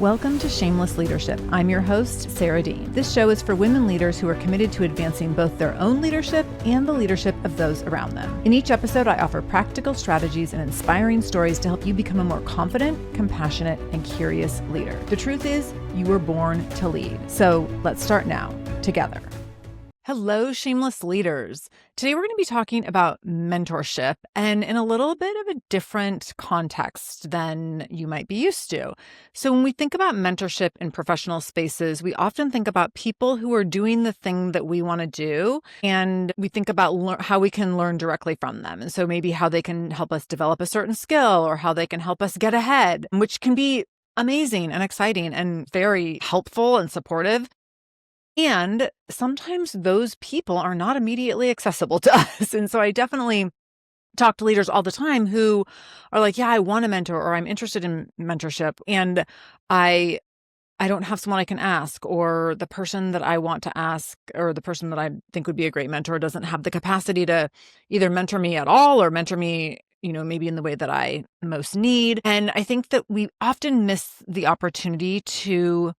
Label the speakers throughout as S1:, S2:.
S1: Welcome to Shameless Leadership. I'm your host, Sarah Dean. This show is for women leaders who are committed to advancing both their own leadership and the leadership of those around them. In each episode, I offer practical strategies and inspiring stories to help you become a more confident, compassionate, and curious leader. The truth is, you were born to lead. So let's start now, together. Hello, Shameless Leaders. Today we're going to be talking about mentorship and in a little bit of a different context than you might be used to. So when we think about mentorship in professional spaces, we often think about people who are doing the thing that we want to do, and we think about how we can learn directly from them. And so maybe how they can help us develop a certain skill or how they can help us get ahead, which can be amazing and exciting and very helpful and supportive. And sometimes those people are not immediately accessible to us. And so I definitely talk to leaders all the time who are like, yeah, I want a mentor, or I'm interested in mentorship, and I don't have someone I can ask, or the person that I want to ask, or the person that I think would be a great mentor doesn't have the capacity to either mentor me at all or mentor me, maybe in the way that I most need. And I think that we often miss the opportunity to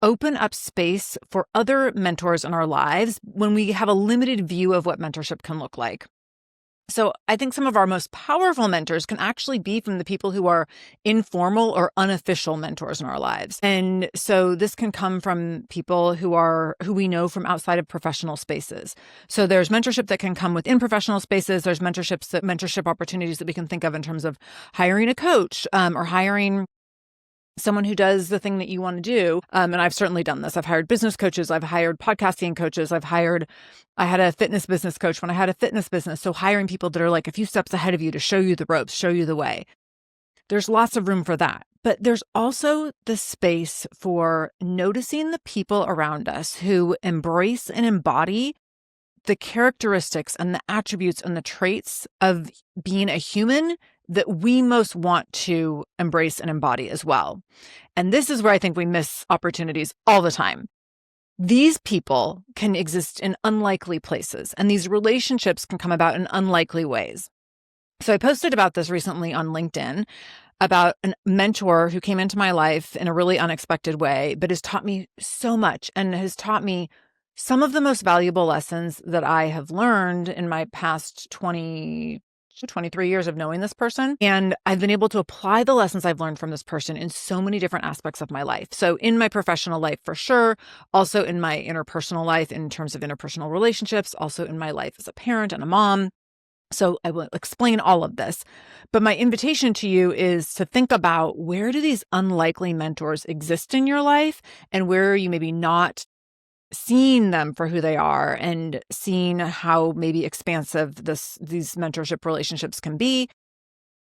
S1: open up space for other mentors in our lives when we have a limited view of what mentorship can look like. So I think some of our most powerful mentors can actually be from the people who are informal or unofficial mentors in our lives. And so this can come from people who we know from outside of professional spaces. So there's mentorship that can come within professional spaces. There's mentorship opportunities that we can think of in terms of hiring a coach or hiring someone who does the thing that you want to do. And I've certainly done this. I've hired business coaches. I've hired podcasting coaches. I had a fitness business coach when I had a fitness business. So hiring people that are like a few steps ahead of you to show you the ropes, show you the way. There's lots of room for that. But there's also the space for noticing the people around us who embrace and embody the characteristics and the attributes and the traits of being a human that we most want to embrace and embody as well. And this is where I think we miss opportunities all the time. These people can exist in unlikely places, and these relationships can come about in unlikely ways. So I posted about this recently on LinkedIn about a mentor who came into my life in a really unexpected way, but has taught me so much and has taught me some of the most valuable lessons that I have learned in my past 23 years of knowing this person. And I've been able to apply the lessons I've learned from this person in so many different aspects of my life. So in my professional life, for sure, also in my interpersonal life, in terms of interpersonal relationships, also in my life as a parent and a mom. So I will explain all of this. But my invitation to you is to think about, where do these unlikely mentors exist in your life, and where are you maybe not seeing them for who they are, and seeing how maybe expansive these mentorship relationships can be,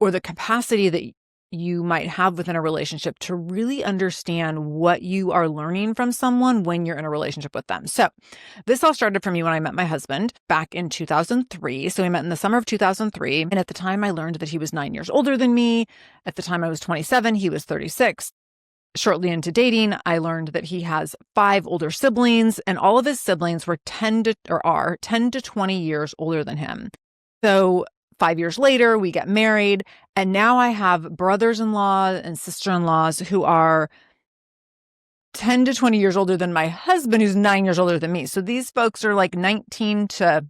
S1: or the capacity that you might have within a relationship to really understand what you are learning from someone when you're in a relationship with them. So this all started for me when I met my husband back in 2003. So we met in the summer of 2003. And at the time I learned that he was 9 years older than me. At the time I was 27, he was 36. Shortly into dating, I learned that he has 5 older siblings, and all of his siblings were 10 to 20 years older than him. So 5 years later, we get married, and now I have brothers-in-law and sister-in-laws who are 10 to 20 years older than my husband, who's 9 years older than me. So these folks are like 19 to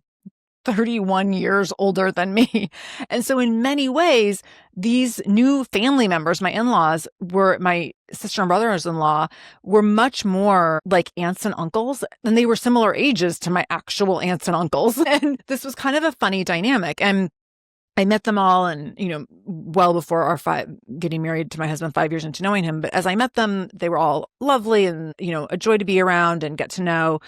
S1: 31 years older than me. And so in many ways, these new family members, my sister and brothers-in-law, were much more like aunts and uncles, and they were similar ages to my actual aunts and uncles. And this was kind of a funny dynamic. And I met them all, and, well before our getting married to my husband, 5 years into knowing him. But as I met them, they were all lovely and, a joy to be around and get to know.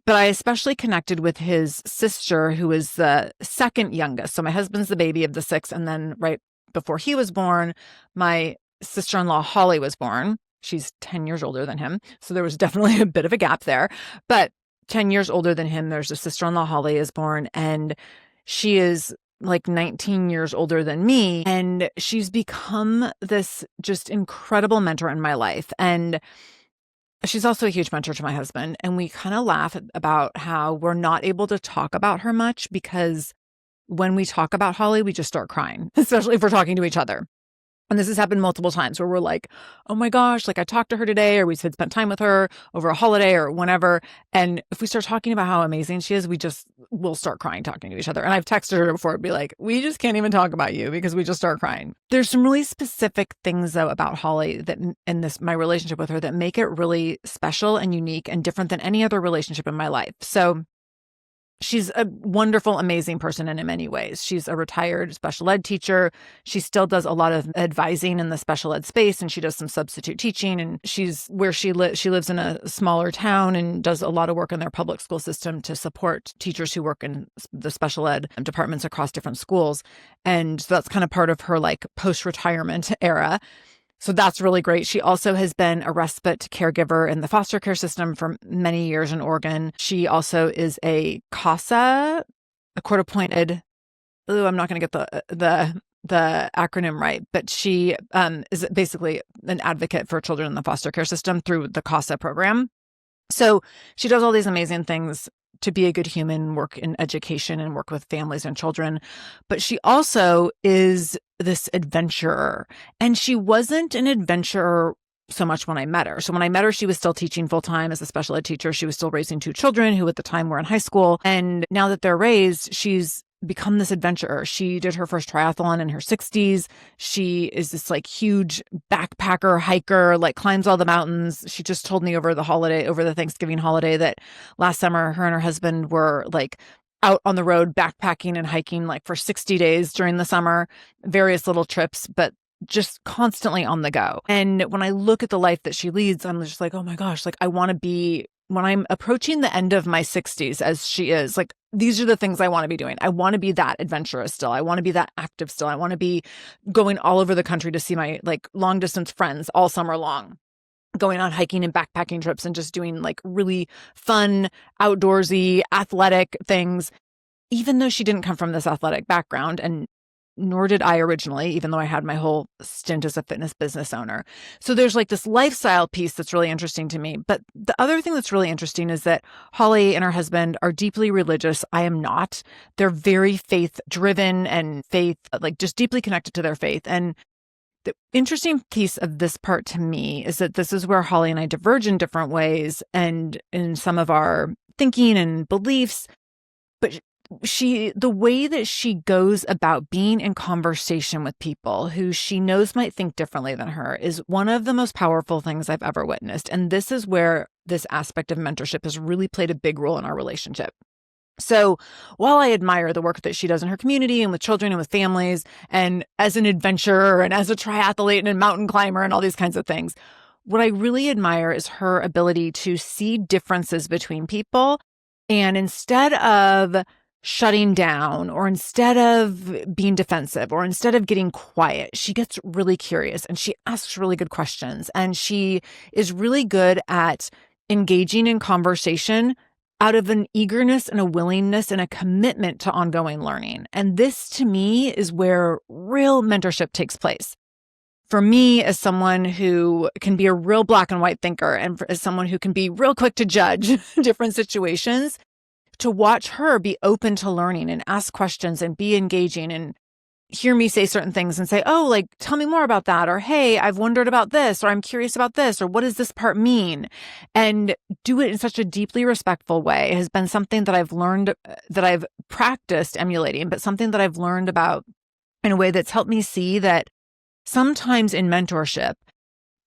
S1: But I especially connected with his sister, who is the second youngest. So my husband's the baby of the 6. And then right before he was born, my sister-in-law, Holly, was born. She's 10 years older than him. So there was definitely a bit of a gap there. But 10 years older than him, there's a sister-in-law, Holly, is born. And she is like 19 years older than me. And she's become this just incredible mentor in my life. And she's also a huge mentor to my husband. And we kind of laugh about how we're not able to talk about her much, because when we talk about Holly, we just start crying, especially if we're talking to each other. And this has happened multiple times where we're like, oh my gosh, like I talked to her today, or we had spent time with her over a holiday or whenever. And if we start talking about how amazing she is, we'll start crying talking to each other. And I've texted her before to be like, we just can't even talk about you because we just start crying. There's some really specific things though about Holly that in my relationship with her that make it really special and unique and different than any other relationship in my life. So she's a wonderful, amazing person in many ways. She's a retired special ed teacher. She still does a lot of advising in the special ed space, and she does some substitute teaching. And she's where she lives in a smaller town and does a lot of work in their public school system to support teachers who work in the special ed departments across different schools. And so that's kind of part of her like post-retirement era. So that's really great. She also has been a respite caregiver in the foster care system for many years in Oregon. She also is a CASA, a court-appointed. I'm not going to get the acronym right, but she is basically an advocate for children in the foster care system through the CASA program. So she does all these amazing things to be a good human, work in education and work with families and children. But she also is this adventurer. And she wasn't an adventurer so much when I met her. So when I met her, she was still teaching full time as a special ed teacher. She was still raising 2 children who at the time were in high school. And now that they're raised, she's become this adventurer. She did her first triathlon in her 60s. She is this like huge backpacker, hiker, like climbs all the mountains. She just told me over the Thanksgiving holiday, that last summer her and her husband were like out on the road backpacking and hiking like for 60 days during the summer, various little trips, but just constantly on the go. And when I look at the life that she leads, I'm just like, oh my gosh, like I want to be, when I'm approaching the end of my 60s as she is, like these are the things I want to be doing. I want to be that adventurous still. I want to be that active still. I want to be going all over the country to see my like long distance friends all summer long, going on hiking and backpacking trips and just doing like really fun, outdoorsy, athletic things. Even though she didn't come from this athletic background, and nor did I originally, even though I had my whole stint as a fitness business owner. So there's like this lifestyle piece that's really interesting to me. But the other thing that's really interesting is that Holly and her husband are deeply religious. I am not. They're very faith driven and like just deeply connected to their faith. And the interesting piece of this part to me is that this is where Holly and I diverge in different ways and in some of our thinking and beliefs. But the way that she goes about being in conversation with people who she knows might think differently than her is one of the most powerful things I've ever witnessed. And this is where this aspect of mentorship has really played a big role in our relationship. So while I admire the work that she does in her community and with children and with families, and as an adventurer and as a triathlete and a mountain climber and all these kinds of things, what I really admire is her ability to see differences between people. And instead of shutting down, or instead of being defensive, or instead of getting quiet, she gets really curious and she asks really good questions. And she is really good at engaging in conversation out of an eagerness and a willingness and a commitment to ongoing learning. And this to me is where real mentorship takes place. For me, as someone who can be a real black and white thinker, and as someone who can be real quick to judge different situations, to watch her be open to learning and ask questions and be engaging and hear me say certain things and say, oh, like, tell me more about that. Or, hey, I've wondered about this, or I'm curious about this, or what does this part mean? And do it in such a deeply respectful way has been something that I've learned, that I've practiced emulating, but something that I've learned about in a way that's helped me see that sometimes in mentorship,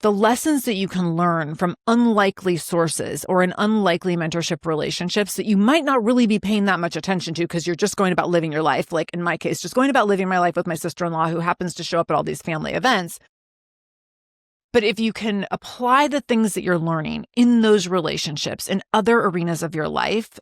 S1: the lessons that you can learn from unlikely sources or in unlikely mentorship relationships that you might not really be paying that much attention to because you're just going about living your life. Like in my case, just going about living my life with my sister-in-law who happens to show up at all these family events. But if you can apply the things that you're learning in those relationships in other arenas of your life,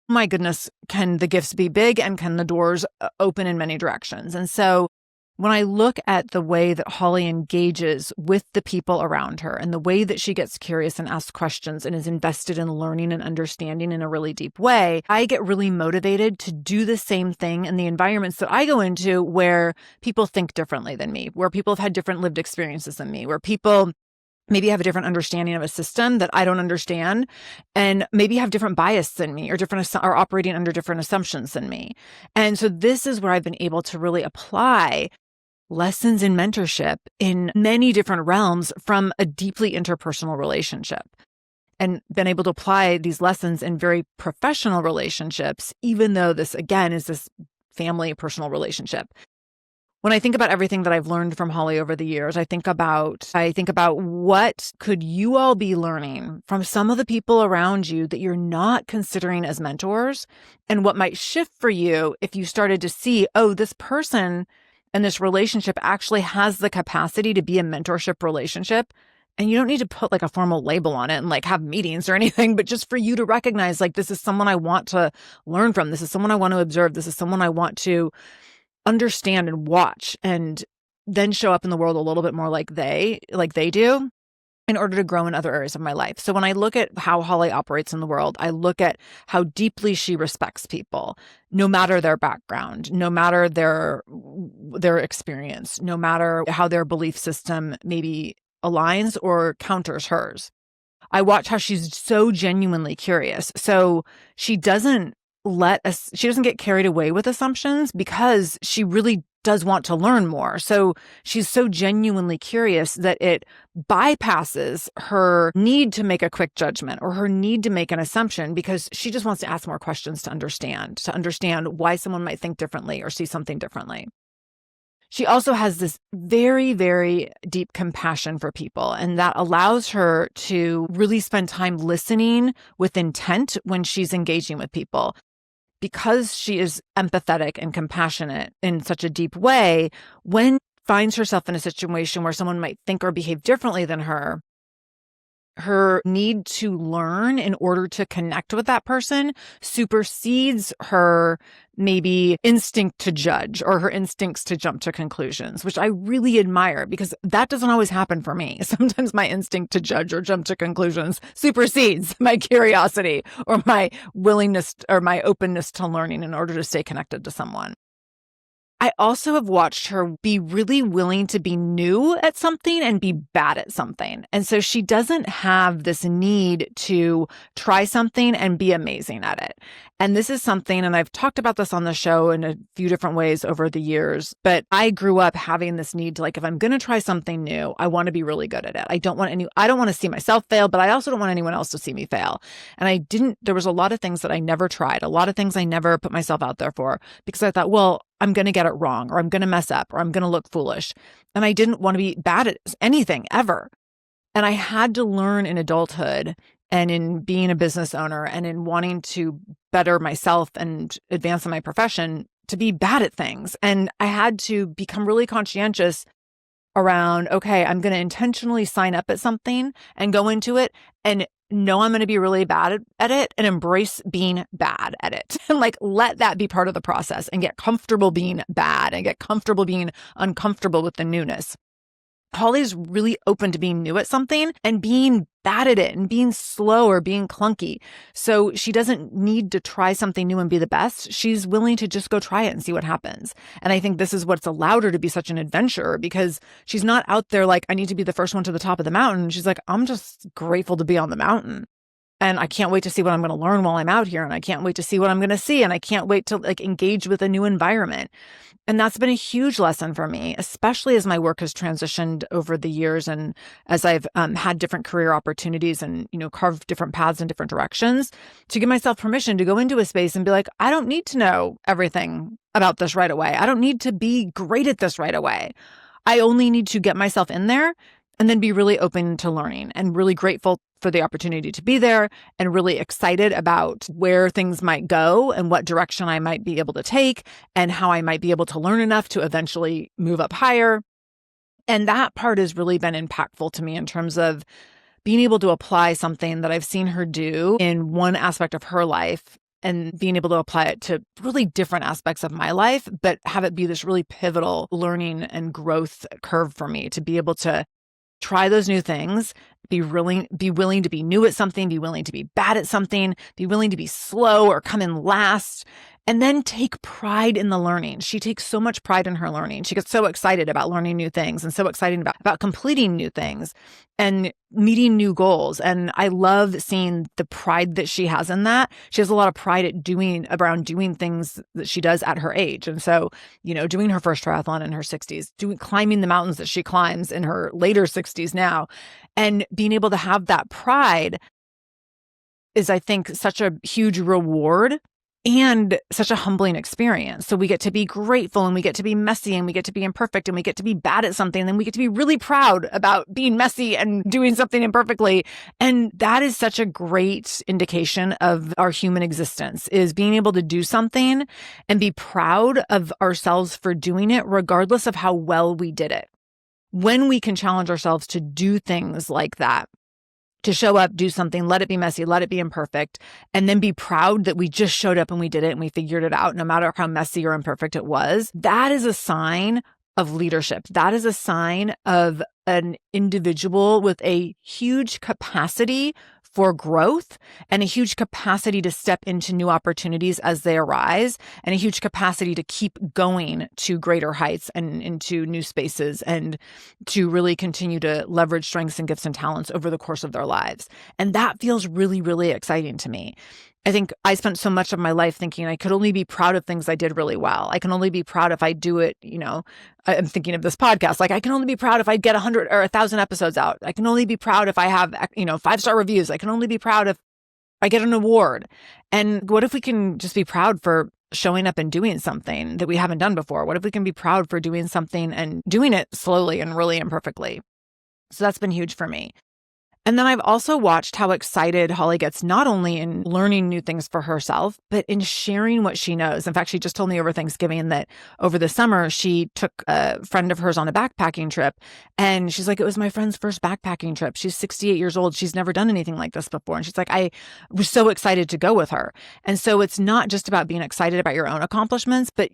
S1: my goodness, can the gifts be big and can the doors open in many directions? And so when I look at the way that Holly engages with the people around her and the way that she gets curious and asks questions and is invested in learning and understanding in a really deep way, I get really motivated to do the same thing in the environments that I go into where people think differently than me, where people have had different lived experiences than me, where people maybe have a different understanding of a system that I don't understand, and maybe have different bias than me, or are operating under different assumptions than me. And so this is where I've been able to really apply lessons in mentorship in many different realms from a deeply interpersonal relationship, and been able to apply these lessons in very professional relationships, even though this, again, is this family personal relationship. When I think about everything that I've learned from Holly over the years, I think about what could you all be learning from some of the people around you that you're not considering as mentors, and what might shift for you if you started to see, oh, this person and this relationship actually has the capacity to be a mentorship relationship. And you don't need to put like a formal label on it and like have meetings or anything, but just for you to recognize, like, this is someone I want to learn from. This is someone I want to observe. This is someone I want to understand and watch, and then show up in the world a little bit more like they do, in order to grow in other areas of my life. So when I look at how Holly operates in the world, I look at how deeply she respects people, no matter their background, no matter their experience, no matter how their belief system maybe aligns or counters hers. I watch how she's so genuinely curious. So she doesn't get carried away with assumptions, because she really does want to learn more. So she's so genuinely curious that it bypasses her need to make a quick judgment or her need to make an assumption, because she just wants to ask more questions to understand why someone might think differently or see something differently. She also has this very, very deep compassion for people, and that allows her to really spend time listening with intent when she's engaging with people. Because she is empathetic and compassionate in such a deep way, when finds herself in a situation where someone might think or behave differently than her need to learn in order to connect with that person supersedes her maybe instinct to judge or her instincts to jump to conclusions, which I really admire, because that doesn't always happen for me. Sometimes my instinct to judge or jump to conclusions supersedes my curiosity or my willingness or my openness to learning in order to stay connected to someone. I also have watched her be really willing to be new at something and be bad at something. And so she doesn't have this need to try something and be amazing at it. And this is something, and I've talked about this on the show in a few different ways over the years, but I grew up having this need to, like, if I'm going to try something new, I want to be really good at it. I don't want to see myself fail, but I also don't want anyone else to see me fail. And there was a lot of things that I never tried, a lot of things I never put myself out there for, because I thought, well, I'm going to get it wrong, or I'm going to mess up, or I'm going to look foolish. And I didn't want to be bad at anything ever. And I had to learn in adulthood and in being a business owner and in wanting to better myself and advance in my profession to be bad at things. And I had to become really conscientious around, okay, I'm going to intentionally sign up at something and go into it and know I'm going to be really bad at it, and embrace being bad at it. And like, let that be part of the process, and get comfortable being bad and get comfortable being uncomfortable with the newness. Holly's really open to being new at something and being bad at it and being slow or being clunky. So she doesn't need to try something new and be the best. She's willing to just go try it and see what happens. And I think this is what's allowed her to be such an adventurer, because she's not out there like, I need to be the first one to the top of the mountain. She's like, I'm just grateful to be on the mountain. And I can't wait to see what I'm going to learn while I'm out here. And I can't wait to see what I'm going to see. And I can't wait to like engage with a new environment. And that's been a huge lesson for me, especially as my work has transitioned over the years. And as I've had different career opportunities and, carved different paths in different directions, to give myself permission to go into a space and be like, I don't need to know everything about this right away. I don't need to be great at this right away. I only need to get myself in there and then be really open to learning and really grateful for the opportunity to be there, and really excited about where things might go and what direction I might be able to take and how I might be able to learn enough to eventually move up higher. And that part has really been impactful to me in terms of being able to apply something that I've seen her do in one aspect of her life and being able to apply it to really different aspects of my life, but have it be this really pivotal learning and growth curve for me to be able to try those new things, be willing to be new at something, be willing to be bad at something, be willing to be slow or come in last, and then take pride in the learning. She takes so much pride in her learning. She gets so excited about learning new things and so excited about completing new things and meeting new goals. And I love seeing the pride that she has in that. She has a lot of pride around doing things that she does at her age. And so, doing her first triathlon in her 60s, climbing the mountains that she climbs in her later 60s now, and being able to have that pride is, I think, such a huge reward and such a humbling experience. So we get to be grateful, and we get to be messy, and we get to be imperfect, and we get to be bad at something. And then we get to be really proud about being messy and doing something imperfectly. And that is such a great indication of our human existence, is being able to do something and be proud of ourselves for doing it, regardless of how well we did it. When we can challenge ourselves to do things like that, to show up, do something, let it be messy, let it be imperfect, and then be proud that we just showed up and we did it and we figured it out, no matter how messy or imperfect it was, that is a sign of leadership. That is a sign of an individual with a huge capacity for growth and a huge capacity to step into new opportunities as they arise, and a huge capacity to keep going to greater heights and into new spaces, and to really continue to leverage strengths and gifts and talents over the course of their lives. And that feels really, really exciting to me. I think I spent so much of my life thinking I could only be proud of things I did really well. I can only be proud if I do it, I'm thinking of this podcast. Like, I can only be proud if I get 100 or 1,000 episodes out. I can only be proud if I have, 5-star reviews. I can only be proud if I get an award. And what if we can just be proud for showing up and doing something that we haven't done before? What if we can be proud for doing something and doing it slowly and really imperfectly? So that's been huge for me. And then I've also watched how excited Holly gets, not only in learning new things for herself, but in sharing what she knows. In fact, she just told me over Thanksgiving that over the summer, she took a friend of hers on a backpacking trip. And she's like, it was my friend's first backpacking trip. She's 68 years old. She's never done anything like this before. And she's like, I was so excited to go with her. And so it's not just about being excited about your own accomplishments, but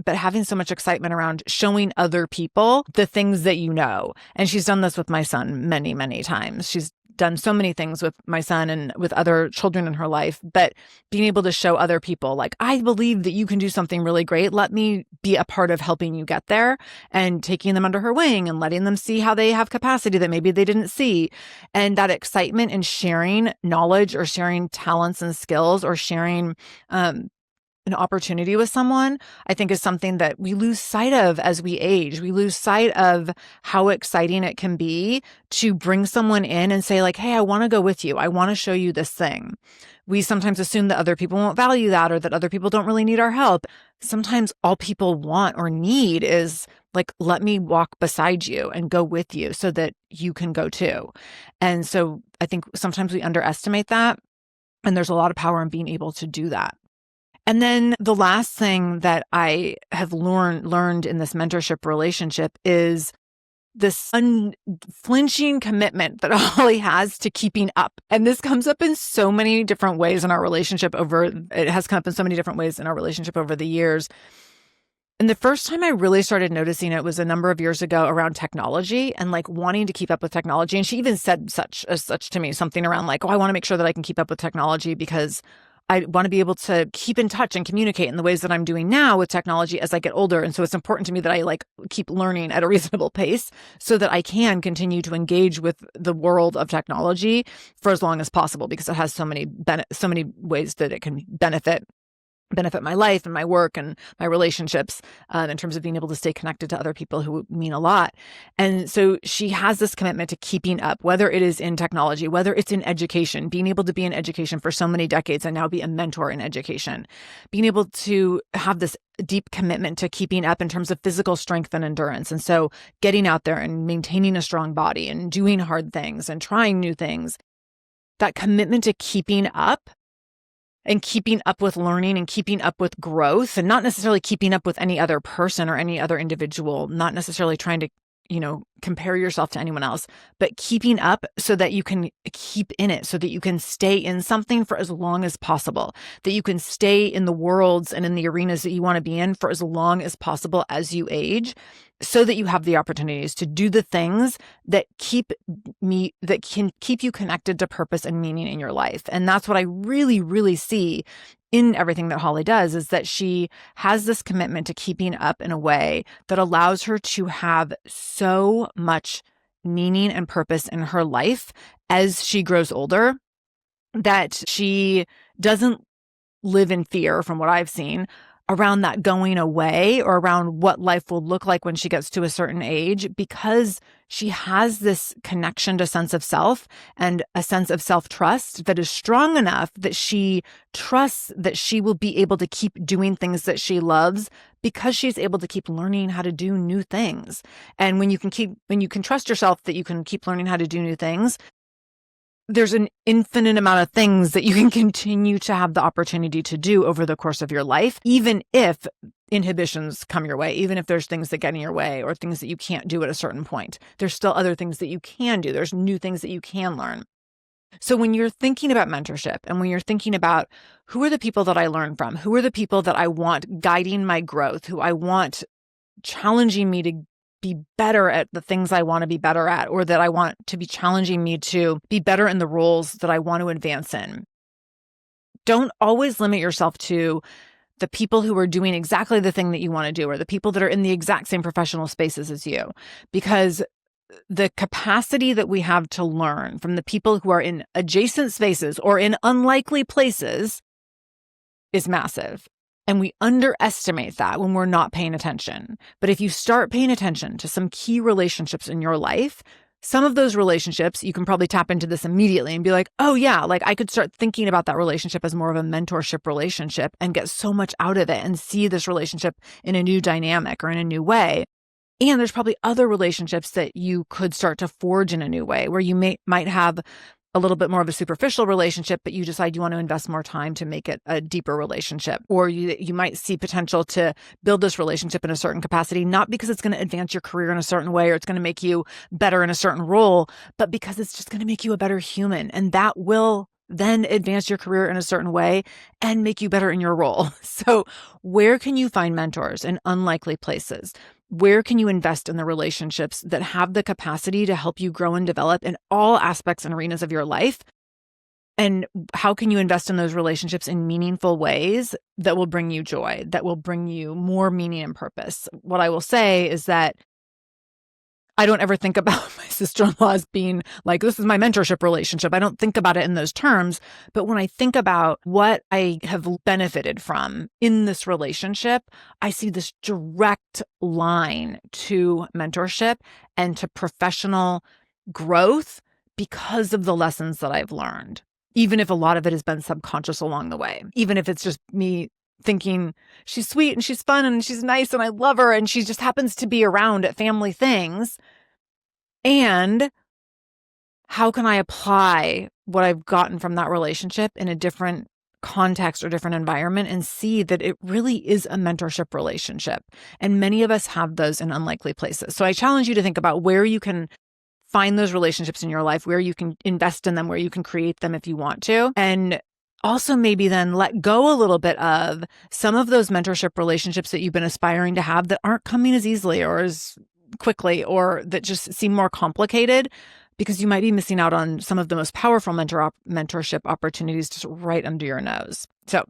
S1: but having so much excitement around showing other people the things that you know. And she's done this with my son many, many times. She's done so many things with my son and with other children in her life, but being able to show other people, like, I believe that you can do something really great. Let me be a part of helping you get there, and taking them under her wing and letting them see how they have capacity that maybe they didn't see. And that excitement in sharing knowledge, or sharing talents and skills, or sharing, an opportunity with someone, I think is something that we lose sight of as we age. We lose sight of how exciting it can be to bring someone in and say, like, hey, I want to go with you. I want to show you this thing. We sometimes assume that other people won't value that, or that other people don't really need our help. Sometimes all people want or need is, like, let me walk beside you and go with you so that you can go too. And so I think sometimes we underestimate that. And there's a lot of power in being able to do that. And then the last thing that I have learned in this mentorship relationship is this unflinching commitment that Holly has to keeping up. And this comes up in so many different ways in our relationship it has come up in so many different ways in our relationship over the years. And the first time I really started noticing it was a number of years ago around technology, and like wanting to keep up with technology. And she even said such to me, something around like, oh, I want to make sure that I can keep up with technology because I want to be able to keep in touch and communicate in the ways that I'm doing now with technology as I get older. And so it's important to me that I keep learning at a reasonable pace so that I can continue to engage with the world of technology for as long as possible, because it has so many ways that it can benefit my life and my work and my relationships, in terms of being able to stay connected to other people who mean a lot. And so she has this commitment to keeping up, whether it is in technology, whether it's in education, being able to be in education for so many decades and now be a mentor in education, being able to have this deep commitment to keeping up in terms of physical strength and endurance. And so getting out there and maintaining a strong body and doing hard things and trying new things, that commitment to keeping up and keeping up with learning and keeping up with growth, and not necessarily keeping up with any other person or any other individual, not necessarily trying to, compare yourself to anyone else, but keeping up so that you can keep in it, so that you can stay in something for as long as possible, that you can stay in the worlds and in the arenas that you want to be in for as long as possible as you age, so that you have the opportunities to do the things that can keep you connected to purpose and meaning in your life. And that's what I really, really see in everything that Holly does is that she has this commitment to keeping up in a way that allows her to have so much meaning and purpose in her life as she grows older, that she doesn't live in fear, from what I've seen, around that going away or around what life will look like when she gets to a certain age, because she has this connection to sense of self and a sense of self-trust that is strong enough that she trusts that she will be able to keep doing things that she loves because she's able to keep learning how to do new things. And when you can trust yourself that you can keep learning how to do new things, there's an infinite amount of things that you can continue to have the opportunity to do over the course of your life, even if inhibitions come your way, even if there's things that get in your way or things that you can't do at a certain point. There's still other things that you can do. There's new things that you can learn. So when you're thinking about mentorship and when you're thinking about who are the people that I learn from, who are the people that I want guiding my growth, who I want challenging me to be better at the things I want to be better at, or that I want to be challenging me to be better in the roles that I want to advance in. Don't always limit yourself to the people who are doing exactly the thing that you want to do, or the people that are in the exact same professional spaces as you, because the capacity that we have to learn from the people who are in adjacent spaces or in unlikely places is massive. And we underestimate that when we're not paying attention. But if you start paying attention to some key relationships in your life, some of those relationships, you can probably tap into this immediately and be like, oh yeah, like I could start thinking about that relationship as more of a mentorship relationship and get so much out of it and see this relationship in a new dynamic or in a new way. And there's probably other relationships that you could start to forge in a new way where you might have a little bit more of a superficial relationship, but you decide you want to invest more time to make it a deeper relationship. Or you might see potential to build this relationship in a certain capacity, not because it's going to advance your career in a certain way or it's going to make you better in a certain role, but because it's just going to make you a better human. And that will then advance your career in a certain way and make you better in your role. So where can you find mentors in unlikely places? Where can you invest in the relationships that have the capacity to help you grow and develop in all aspects and arenas of your life? And how can you invest in those relationships in meaningful ways that will bring you joy, that will bring you more meaning and purpose? What I will say is that I don't ever think about my sister-in-law as being like, this is my mentorship relationship. I don't think about it in those terms. But when I think about what I have benefited from in this relationship, I see this direct line to mentorship and to professional growth because of the lessons that I've learned, even if a lot of it has been subconscious along the way, even if it's just me thinking she's sweet and she's fun and she's nice and I love her and she just happens to be around at family things. And how can I apply what I've gotten from that relationship in a different context or different environment and see that it really is a mentorship relationship? And many of us have those in unlikely places. So I challenge you to think about where you can find those relationships in your life, where you can invest in them, where you can create them if you want to. And also maybe then let go a little bit of some of those mentorship relationships that you've been aspiring to have that aren't coming as easily or as quickly or that just seem more complicated, because you might be missing out on some of the most powerful mentorship opportunities just right under your nose. So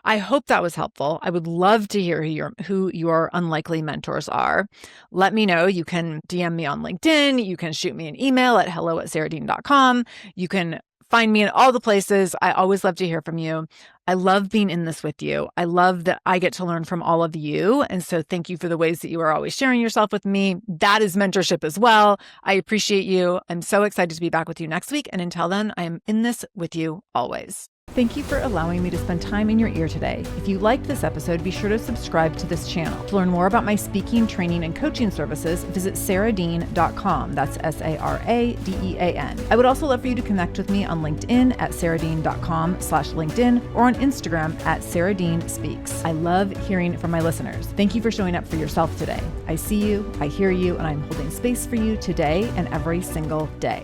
S1: I hope that was helpful. I would love to hear who your unlikely mentors are. Let me know. You can DM me on LinkedIn. You can shoot me an email at hello@sarahdean.com. You can find me in all the places. I always love to hear from you. I love being in this with you. I love that I get to learn from all of you. And so thank you for the ways that you are always sharing yourself with me. That is mentorship as well. I appreciate you. I'm so excited to be back with you next week. And until then, I am in this with you always. Thank you for allowing me to spend time in your ear today. If you liked this episode, be sure to subscribe to this channel. To learn more about my speaking, training, and coaching services, visit sarahdean.com. That's SARADEAN. I would also love for you to connect with me on LinkedIn at sarahdean.com/LinkedIn or on Instagram at sarahdeanspeaks. I love hearing from my listeners. Thank you for showing up for yourself today. I see you, I hear you, and I'm holding space for you today and every single day.